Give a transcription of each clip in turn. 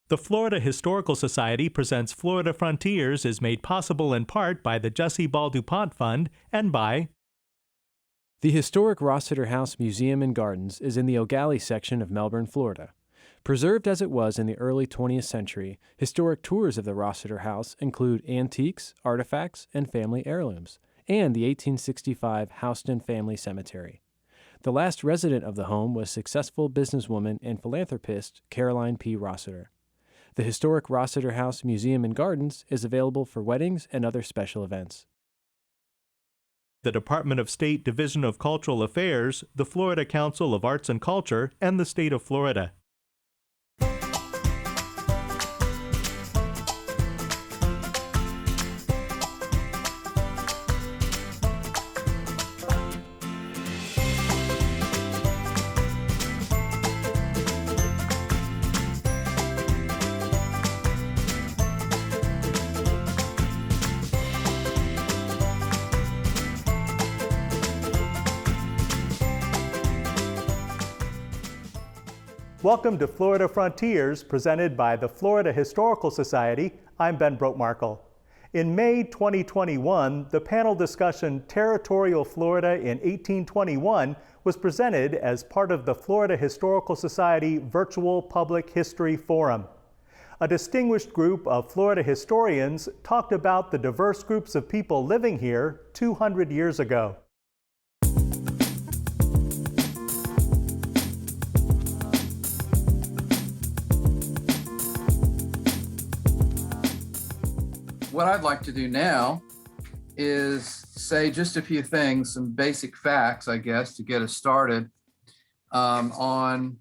The Florida Historical Society presents Florida Frontiers is made possible in part by the Jessie Ball DuPont Fund and by The historic Rossiter House Museum and Gardens is in the O'Galley section of Melbourne, Florida. Preserved as it was in the early 20th century, historic tours of the Rossiter House include antiques, artifacts, and family heirlooms, and the 1865 Houston Family Cemetery. The last resident of the home was successful businesswoman and philanthropist Caroline P. Rossiter. The historic Rossiter House Museum and Gardens is available for weddings and other special events. the Department of State Division of Cultural Affairs, the Florida Council of Arts and Culture, and the state of Florida. Welcome to Florida Frontiers, presented by the Florida Historical Society. I'm Ben Brotemarkle. In May 2021, the panel discussion Territorial Florida in 1821 was presented as part of the Florida Historical Society Virtual Public History Forum. A distinguished group of Florida historians talked about the diverse groups of people living here 200 years ago. What I'd like to do now is say just a few things, some basic facts, I guess, to get us started on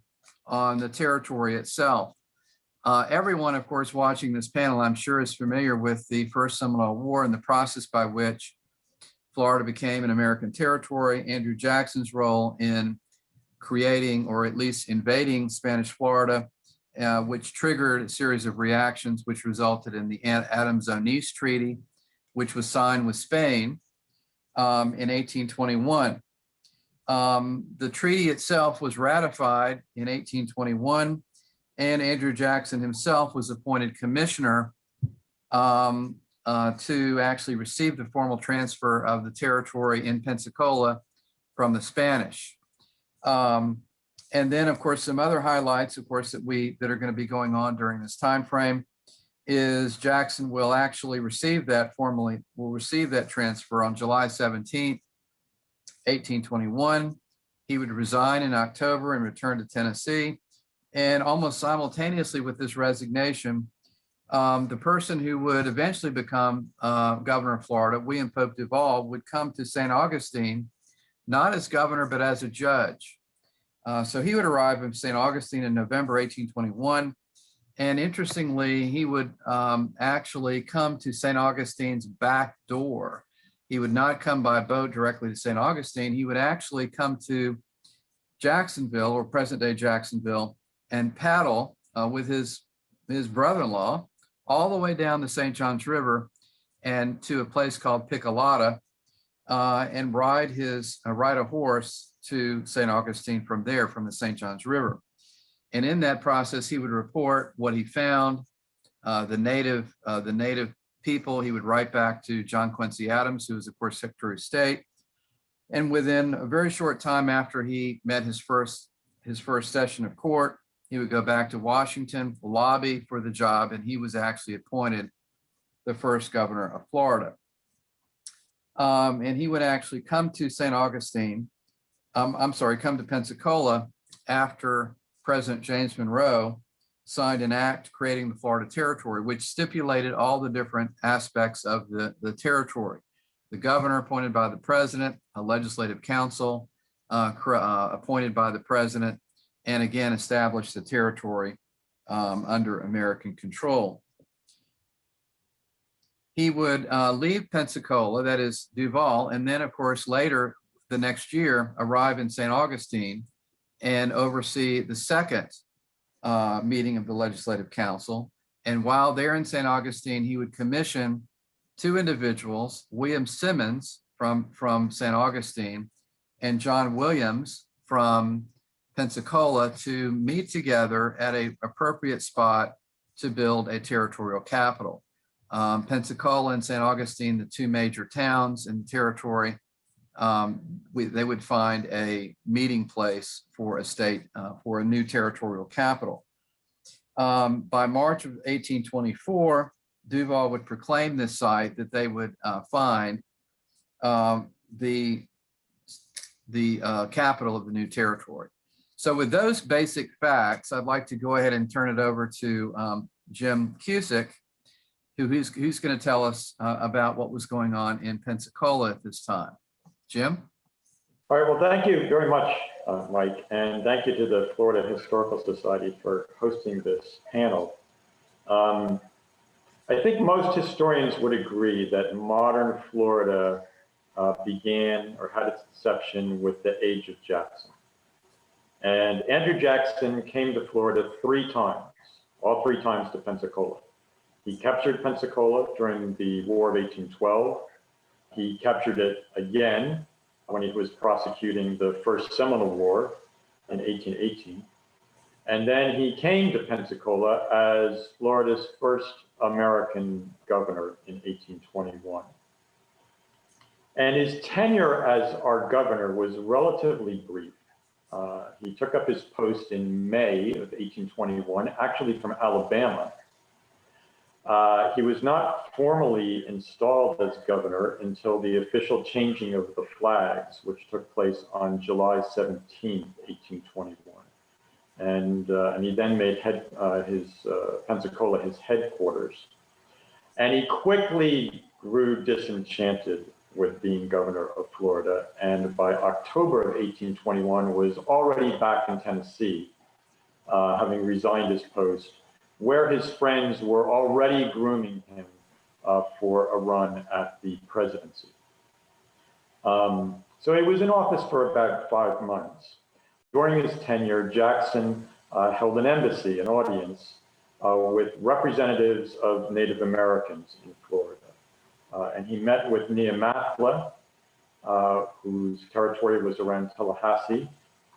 the territory itself. Everyone, of course, watching this panel, I'm sure, is familiar with the First Seminole War and the process by which Florida became an American territory, Andrew Jackson's role in creating or at least invading Spanish Florida, which triggered a series of reactions, which resulted in the Adams-Onis Treaty, which was signed with Spain in 1821. The treaty itself was ratified in 1821, and Andrew Jackson himself was appointed commissioner to actually receive the formal transfer of the territory in Pensacola from the Spanish. And then, of course, some other highlights, of course, that are going to be going on during this time frame is Jackson will actually receive that transfer on July 17th, 1821. He would resign in October and return to Tennessee. And almost simultaneously with this resignation, the person who would eventually become governor of Florida, William Pope Duval, would come to St. Augustine, not as governor, but as a judge. So he would arrive in St. Augustine in November 1821. And interestingly, he would actually come to St. Augustine's back door. He would not come by boat directly to St. Augustine. He would actually come to Jacksonville, or present-day Jacksonville, and paddle with his brother-in-law all the way down the St. Johns River and to a place called Piccolata, and ride a horse to St. Augustine from there, from the St. Johns River. And in that process, he would report what he found, the native people. He would write back to John Quincy Adams, who was, of course, Secretary of State. And within a very short time after he met his first session of court, he would go back to Washington, lobby for the job, and he was actually appointed the first governor of Florida. And he would actually come to come to Pensacola after President James Monroe signed an act creating the Florida Territory, which stipulated all the different aspects of the territory. The governor appointed by the president, a legislative council appointed by the president, and again established the territory under American control. He would leave Pensacola, that is Duval, and then, of course, later the next year arrive in St. Augustine and oversee the second meeting of the Legislative Council. And while there in St. Augustine, he would commission two individuals, William Simmons from St. Augustine and John Williams from Pensacola, to meet together at an appropriate spot to build a territorial capital. Pensacola and St. Augustine, the two major towns in the territory, they would find a meeting place for a state, for a new territorial capital. By March of 1824, Duval would proclaim this site that they would find the capital of the new territory. So with those basic facts, I'd like to go ahead and turn it over to Jim Cusick, who's going to tell us about what was going on in Pensacola at this time. Jim? All right, well, thank you very much, Mike, and thank you to the Florida Historical Society for hosting this panel. I think most historians would agree that modern Florida began or had its inception with the Age of Jackson. And Andrew Jackson came to Florida 3 times, all 3 times to Pensacola. He captured Pensacola during the War of 1812. He captured it again when he was prosecuting the First Seminole War in 1818. And then he came to Pensacola as Florida's first American governor in 1821. And his tenure as our governor was relatively brief. He took up his post in May of 1821, actually from Alabama. He was not formally installed as governor until the official changing of the flags, which took place on July 17, 1821. And he then made Pensacola his headquarters. And he quickly grew disenchanted with being governor of Florida, and by October of 1821 was already back in Tennessee, having resigned his post, where his friends were already grooming him for a run at the presidency. So he was in office for about 5 months. During his tenure, Jackson held an embassy, an audience, with representatives of Native Americans in Florida. And he met with Neamathla, whose territory was around Tallahassee.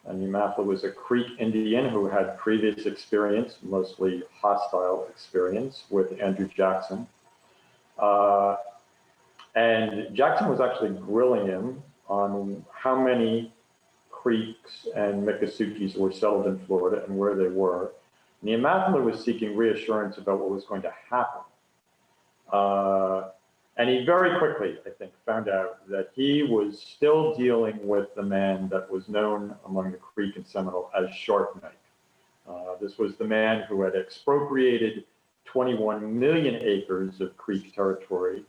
And Neamathla was a Creek Indian who had previous experience, mostly hostile experience, with Andrew Jackson. And Jackson was actually grilling him on how many Creeks and Miccosukes were settled in Florida and where they were. Neamathla was seeking reassurance about what was going to happen. And he very quickly, I think, found out that he was still dealing with the man that was known among the Creek and Seminole as Sharp Knife. This was the man who had expropriated 21 million acres of Creek territory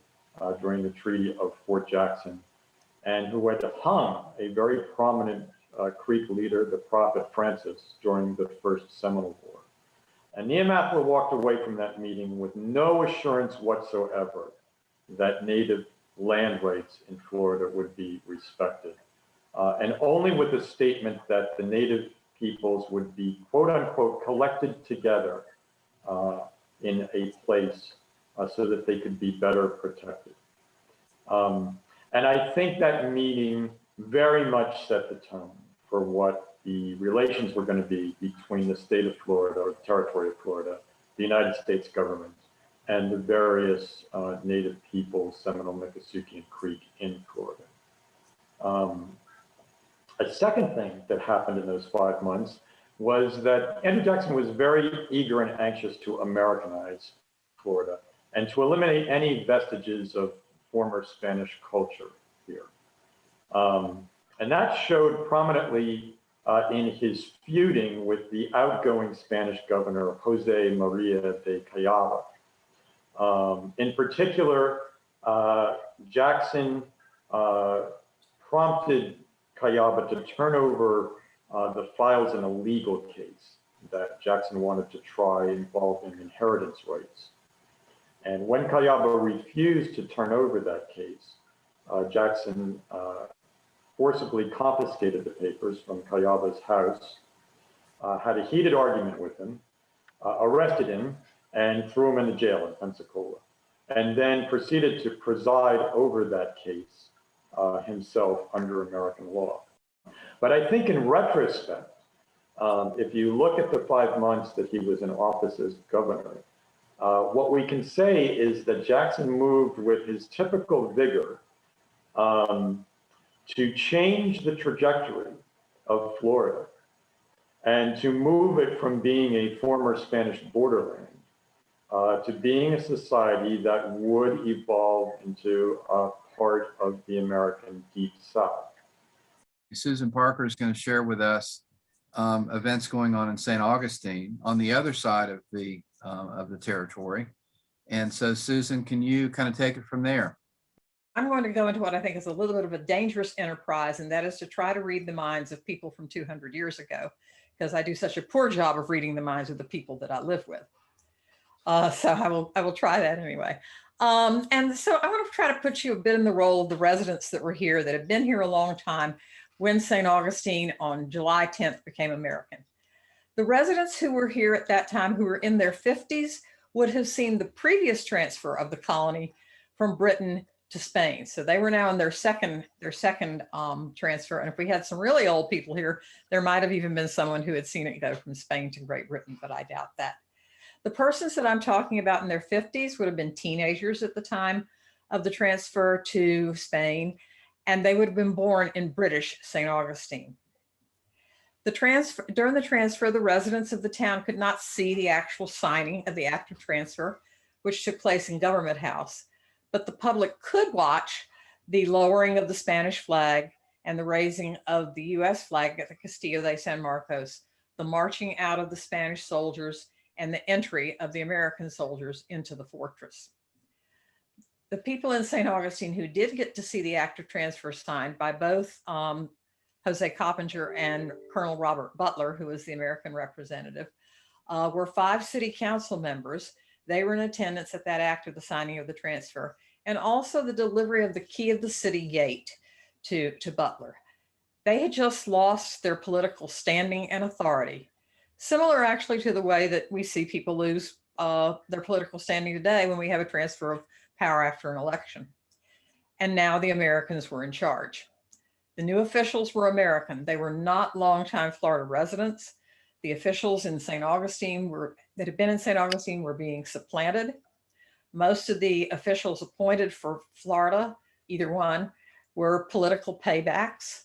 during the Treaty of Fort Jackson, and who had hung a very prominent Creek leader, the Prophet Francis, during the First Seminole War. And Neamathla walked away from that meeting with no assurance whatsoever that native land rights in Florida would be respected, and only with the statement that the native peoples would be, quote unquote, collected together in a place so that they could be better protected. And I think that meeting very much set the tone for what the relations were going to be between the state of Florida, or the territory of Florida, the United States government, and the various native peoples, Seminole, Miccosukee, and Creek in Florida. A second thing that happened in those 5 months was that Andrew Jackson was very eager and anxious to Americanize Florida and to eliminate any vestiges of former Spanish culture here. And that showed prominently in his feuding with the outgoing Spanish governor, Jose Maria de Callava. In particular, Jackson prompted Callava to turn over the files in a legal case that Jackson wanted to try involving inheritance rights. And when Callava refused to turn over that case, Jackson forcibly confiscated the papers from Callava's house, had a heated argument with him, arrested him, and threw him into jail in Pensacola, and then proceeded to preside over that case himself under American law. But I think in retrospect, if you look at the 5 months that he was in office as governor, What we can say is that Jackson moved with his typical vigor to change the trajectory of Florida and to move it from being a former Spanish borderland to being a society that would evolve into a part of the American Deep South. Susan Parker is going to share with us events going on in St. Augustine on the other side of the territory. And so, Susan, can you kind of take it from there? I'm going to go into what I think is a little bit of a dangerous enterprise, and that is to try to read the minds of people from 200 years ago, because I do such a poor job of reading the minds of the people that I live with. So I will try that anyway. And so I want to try to put you a bit in the role of the residents that were here, that have been here a long time, when St. Augustine on July 10th became American. The residents who were here at that time, who were in their 50s, would have seen the previous transfer of the colony from Britain to Spain. So they were now in their second transfer. And if we had some really old people here, there might have even been someone who had seen it go from Spain to Great Britain, but I doubt that. The persons that I'm talking about in their 50s would have been teenagers at the time of the transfer to Spain, and they would have been born in British St. Augustine. During the transfer, the residents of the town could not see the actual signing of the act of transfer, which took place in Government House, but the public could watch the lowering of the Spanish flag and the raising of the US flag at the Castillo de San Marcos, the marching out of the Spanish soldiers, and the entry of the American soldiers into the fortress. The people in St. Augustine who did get to see the act of transfer signed by both Jose Coppinger and Colonel Robert Butler, who was the American representative, were 5 city council members. They were in attendance at that act of the signing of the transfer, and also the delivery of the key of the city gate to Butler. They had just lost their political standing and authority, similar actually to the way that we see people lose their political standing today when we have a transfer of power after an election. And now the Americans were in charge. The new officials were American. They were not longtime Florida residents. The officials in St. Augustine that had been in St. Augustine were being supplanted. Most of the officials appointed for Florida, either one, were political paybacks,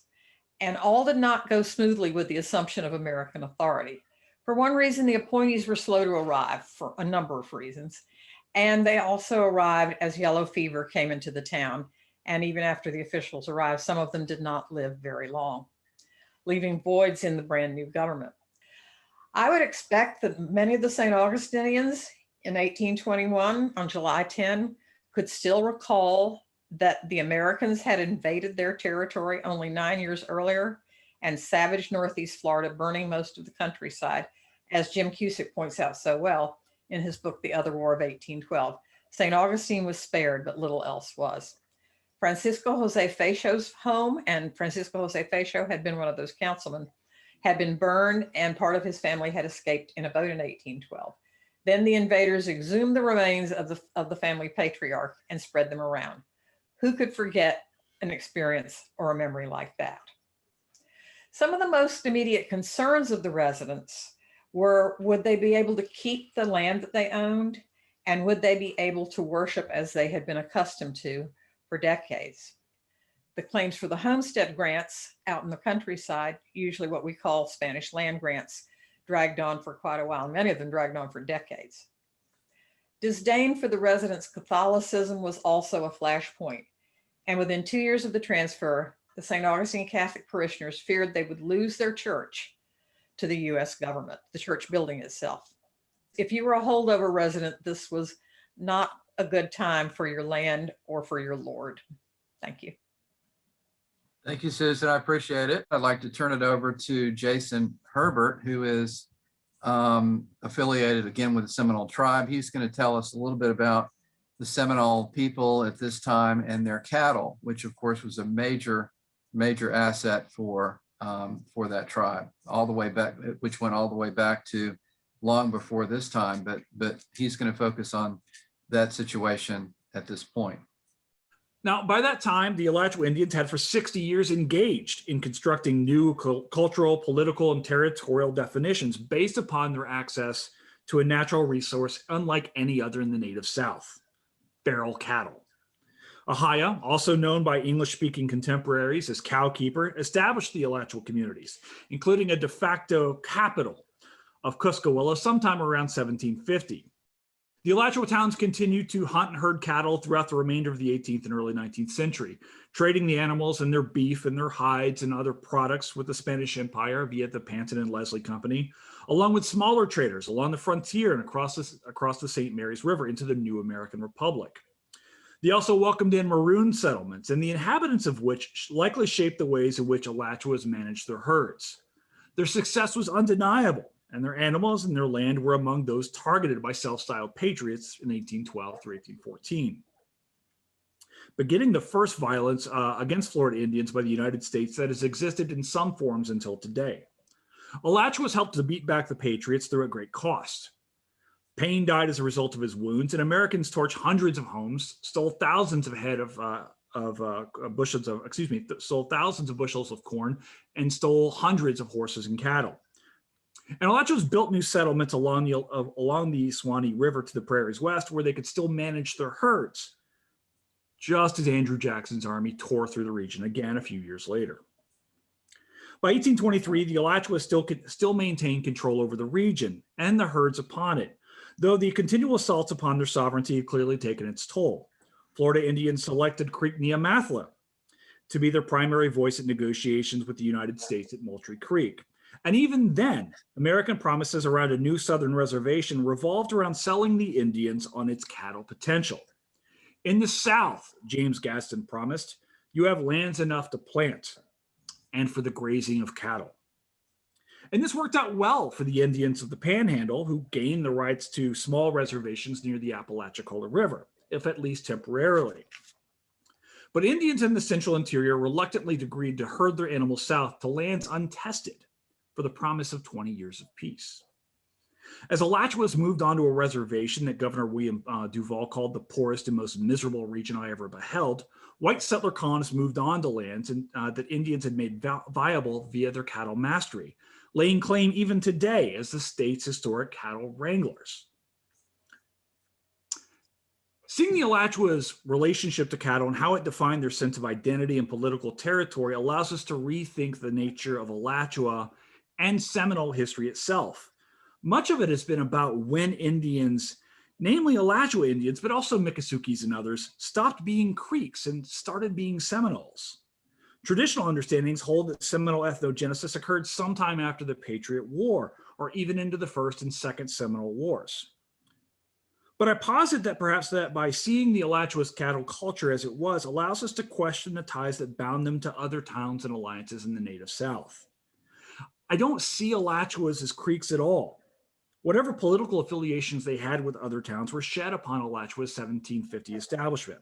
and all did not go smoothly with the assumption of American authority. For one reason, the appointees were slow to arrive, for a number of reasons, and they also arrived as yellow fever came into the town. And even after the officials arrived, some of them did not live very long, leaving voids in the brand new government. I would expect that many of the St. Augustinians in 1821 on July 10 could still recall that the Americans had invaded their territory only 9 years earlier and savaged Northeast Florida, burning most of the countryside, as Jim Cusick points out so well in his book, The Other War of 1812. St. Augustine was spared, but little else was. Francisco Jose Fecho's home, and Francisco Jose Fecho had been one of those councilmen, had been burned, and part of his family had escaped in a boat in 1812. Then the invaders exhumed the remains of the family patriarch and spread them around. Who could forget an experience or a memory like that? Some of the most immediate concerns of the residents were, would they be able to keep the land that they owned? And would they be able to worship as they had been accustomed to for decades? The claims for the homestead grants out in the countryside, usually what we call Spanish land grants, dragged on for quite a while. Many of them dragged on for decades. Disdain for the residents' Catholicism was also a flashpoint. And within 2 years of the transfer, the St. Augustine Catholic parishioners feared they would lose their church to the US government, the church building itself. If you were a holdover resident, this was not a good time for your land or for your Lord. Thank you. Thank you, Susan. I appreciate it. I'd like to turn it over to Jason Herbert, who is affiliated again with the Seminole tribe. He's going to tell us a little bit about the Seminole people at this time and their cattle, which of course was a major asset for that tribe, all the way back, which went all the way back to long before this time. But he's going to focus on that situation at this point. Now, by that time, the Alachua Indians had for 60 years engaged in constructing new cultural, political, and territorial definitions based upon their access to a natural resource unlike any other in the native South, feral cattle. Ahaya, also known by English-speaking contemporaries as Cowkeeper, established the Alachua communities, including a de facto capital of Cuscahuila sometime around 1750. The Alachua towns continued to hunt and herd cattle throughout the remainder of the 18th and early 19th century, trading the animals and their beef and their hides and other products with the Spanish Empire via the Panton and Leslie Company, along with smaller traders along the frontier and across the St. Mary's River into the new American Republic. They also welcomed in maroon settlements, and the inhabitants of which likely shaped the ways in which Alachuas managed their herds. Their success was undeniable, and their animals and their land were among those targeted by self-styled patriots in 1812 through 1814. Beginning the first violence against Florida Indians by the United States that has existed in some forms until today. Alachuas helped to beat back the patriots through at great cost. Payne died as a result of his wounds, and Americans torched hundreds of homes, stole thousands of head stole thousands of bushels of corn, and stole hundreds of horses and cattle. And Alachuas built new settlements along the Suwannee River to the prairies west, where they could still manage their herds, just as Andrew Jackson's army tore through the region again a few years later. By 1823, the Alachuas still maintained control over the region and the herds upon it, though the continual assaults upon their sovereignty had clearly taken its toll. Florida Indians selected Creek Neamathla to be their primary voice at negotiations with the United States at Moultrie Creek. And even then, American promises around a new southern reservation revolved around selling the Indians on its cattle potential. In the South, James Gadsden promised, you have lands enough to plant and for the grazing of cattle. And this worked out well for the Indians of the Panhandle, who gained the rights to small reservations near the Apalachicola River, if at least temporarily. But Indians in the central interior reluctantly agreed to herd their animals south to lands untested for the promise of 20 years of peace. As Alachuas moved onto a reservation that Governor William Duval called the poorest and most miserable region I ever beheld, white settler colonists moved on to lands that Indians had made viable via their cattle mastery, laying claim even today as the state's historic cattle wranglers. Seeing the Alachuas' relationship to cattle and how it defined their sense of identity and political territory allows us to rethink the nature of Alachua and Seminole history itself. Much of it has been about when Indians, namely Alachua Indians, but also Miccosukee and others, stopped being Creeks and started being Seminoles. Traditional understandings hold that Seminole ethnogenesis occurred sometime after the Patriot War, or even into the First and Second Seminole Wars. But I posit that perhaps that by seeing the Alachua's cattle culture as it was allows us to question the ties that bound them to other towns and alliances in the native South. I don't see Alachuas as Creeks at all. Whatever political affiliations they had with other towns were shed upon Alachua's 1750 establishment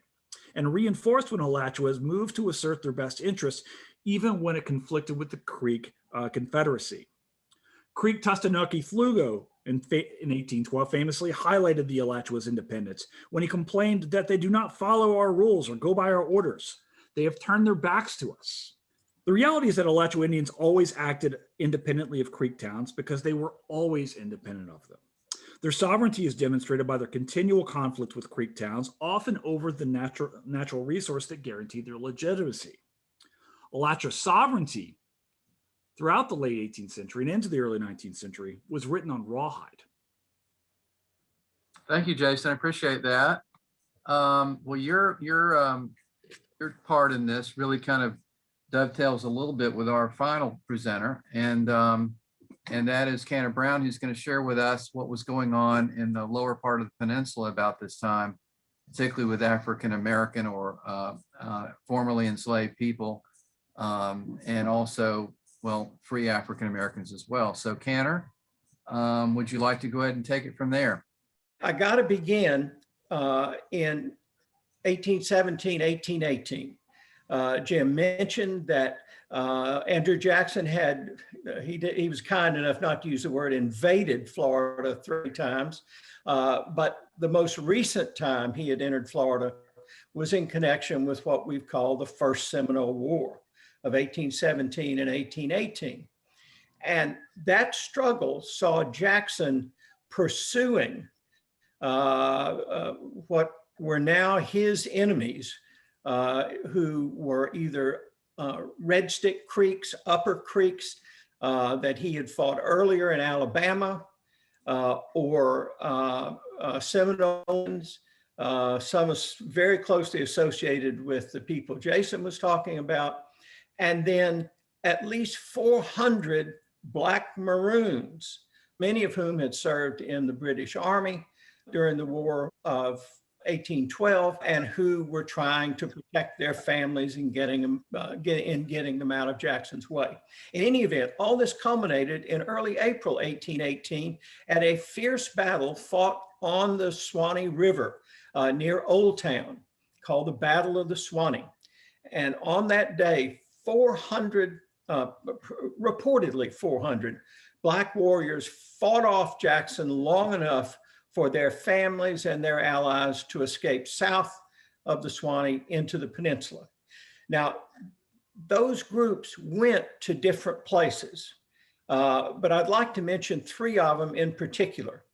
and reinforced when Alachuas moved to assert their best interests, even when it conflicted with the Creek Confederacy. Creek Tustanucky Flugo in 1812 famously highlighted the Alachua's independence when he complained that they do not follow our rules or go by our orders. They have turned their backs to us. The reality is that Alachua Indians always acted independently of Creek towns because they were always independent of them. Their sovereignty is demonstrated by their continual conflict with Creek towns, often over the natural resource that guaranteed their legitimacy. Alachua sovereignty throughout the late 18th century and into the early 19th century was written on rawhide. Thank you, Jason. I appreciate that. Well, your part in this really kind of dovetails a little bit with our final presenter, and that is Cantor Brown, who's going to share with us what was going on in the lower part of the peninsula about this time, particularly with African American or formerly enslaved people, and also, well, free African Americans as well. So Cantor, would you like to go ahead and take it from there? I got to begin in 1817, 1818. Jim mentioned that Andrew Jackson had, he was kind enough not to use the word invaded Florida 3 times, but the most recent time he had entered Florida was in connection with what we've called the First Seminole War of 1817 and 1818. And that struggle saw Jackson pursuing what were now his enemies, who were either Red Stick Creeks, Upper Creeks that he had fought earlier in Alabama, or Seminoles, some very closely associated with the people Jason was talking about, and then at least 400 Black Maroons, many of whom had served in the British Army during the War of 1812, and who were trying to protect their families and getting them out of Jackson's way. In any event, all this culminated in early April 1818 at a fierce battle fought on the Suwannee River near Old Town, called the Battle of the Suwannee. And on that day, 400, reportedly 400, Black warriors fought off Jackson long enough for their families and their allies to escape south of the Suwannee into the peninsula. Now, those groups went to different places, but I'd like to mention three of them in particular.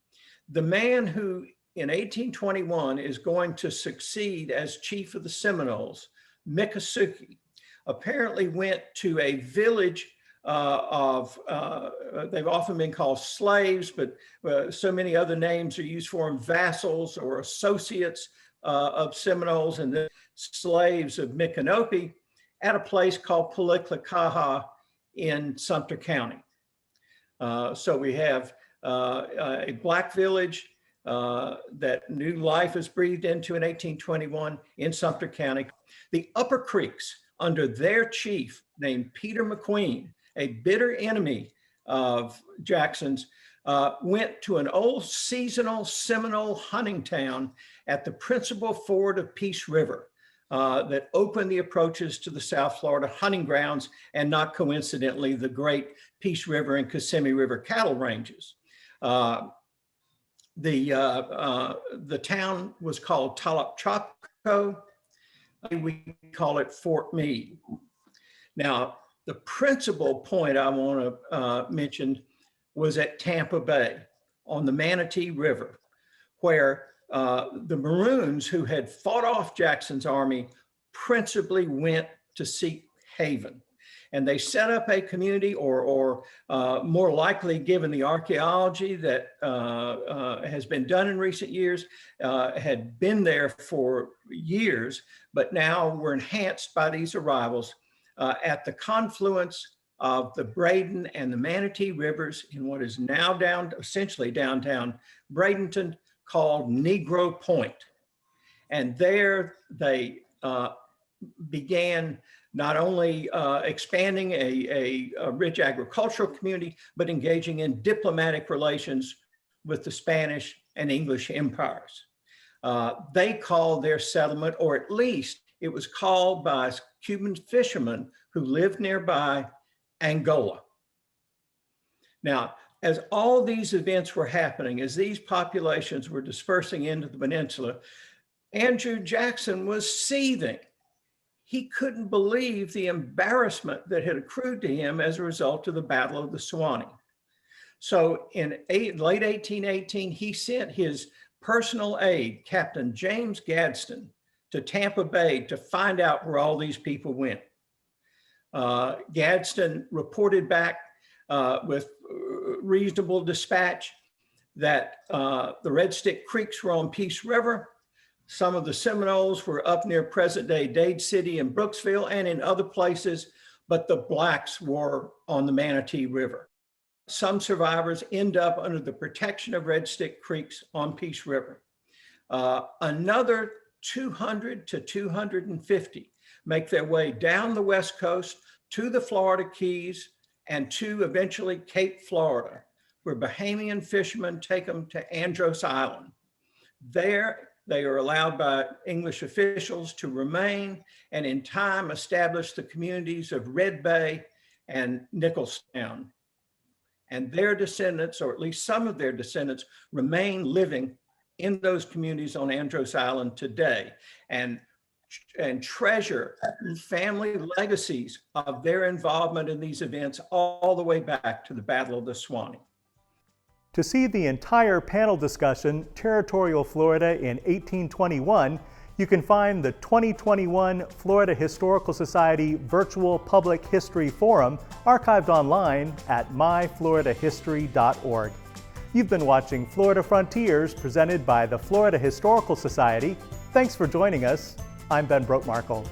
The man who in 1821 is going to succeed as chief of the Seminoles, Miccosukee, apparently went to a village they've often been called slaves, but so many other names are used for them, vassals or associates of Seminoles and the slaves of Micanopy, at a place called Paliclacaha in Sumter County. So we have a Black village that new life is breathed into in 1821 in Sumter County. The Upper Creeks, under their chief named Peter McQueen, a bitter enemy of Jackson's, went to an old seasonal Seminole hunting town at the principal ford of Peace River that opened the approaches to the South Florida hunting grounds, and not coincidentally, the great Peace River and Kissimmee River cattle ranges. The town was called Talopchaco. We call it Fort Meade. Now, the principal point I want to mention was at Tampa Bay on the Manatee River, where the Maroons who had fought off Jackson's army principally went to seek haven. And they set up a community, or more likely, given the archaeology that has been done in recent years, had been there for years, but now were enhanced by these arrivals at the confluence of the Braden and the Manatee Rivers in what is now essentially downtown Bradenton, called Negro Point. And there they began not only expanding a rich agricultural community, but engaging in diplomatic relations with the Spanish and English empires. They called their settlement, or at least it was called by Cuban fishermen who lived nearby, Angola. Now, as all these events were happening, as these populations were dispersing into the peninsula, Andrew Jackson was seething. He couldn't believe the embarrassment that had accrued to him as a result of the Battle of the Suwannee. So in late 1818, he sent his personal aide, Captain James Gadsden, to Tampa Bay to find out where all these people went. Gadsden reported back with reasonable dispatch that the Red Stick Creeks were on Peace River. Some of the Seminoles were up near present-day Dade City and Brooksville and in other places, but the Blacks were on the Manatee River. Some survivors end up under the protection of Red Stick Creeks on Peace River. Another 200 to 250 make their way down the West Coast to the Florida Keys and to eventually Cape Florida, where Bahamian fishermen take them to Andros Island. There, they are allowed by English officials to remain, and in time establish the communities of Red Bay and Nicholstown. And their descendants, or at least some of their descendants, remain living in those communities on Andros Island today, and treasure family legacies of their involvement in these events all the way back to the Battle of the Suwannee. To see the entire panel discussion, Territorial Florida in 1821, you can find the 2021 Florida Historical Society Virtual Public History Forum archived online at myfloridahistory.org. You've been watching Florida Frontiers presented by the Florida Historical Society. Thanks for joining us. I'm Ben Brotemarkle.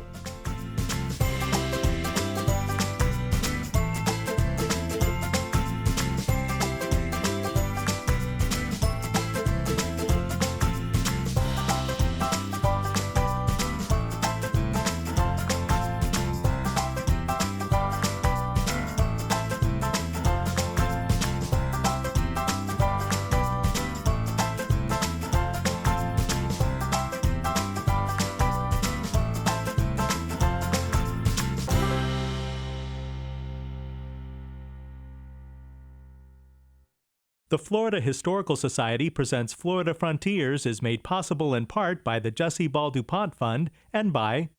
The Florida Historical Society presents Florida Frontiers is made possible in part by the Jessie Ball DuPont Fund and by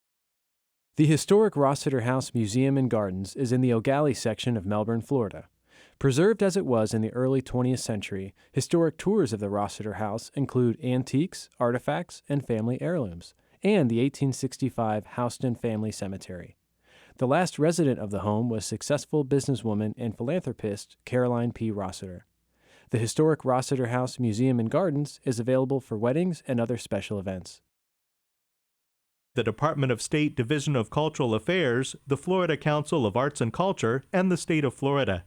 The historic Rossiter House Museum and Gardens is in the O'Galley section of Melbourne, Florida. Preserved as it was in the early 20th century, historic tours of the Rossiter House include antiques, artifacts, and family heirlooms, and the 1865 Houston Family Cemetery. The last resident of the home was successful businesswoman and philanthropist Caroline P. Rossiter. The historic Rossiter House Museum and Gardens is available for weddings and other special events. The Department of State Division of Cultural Affairs, the Florida Council of Arts and Culture, and the State of Florida.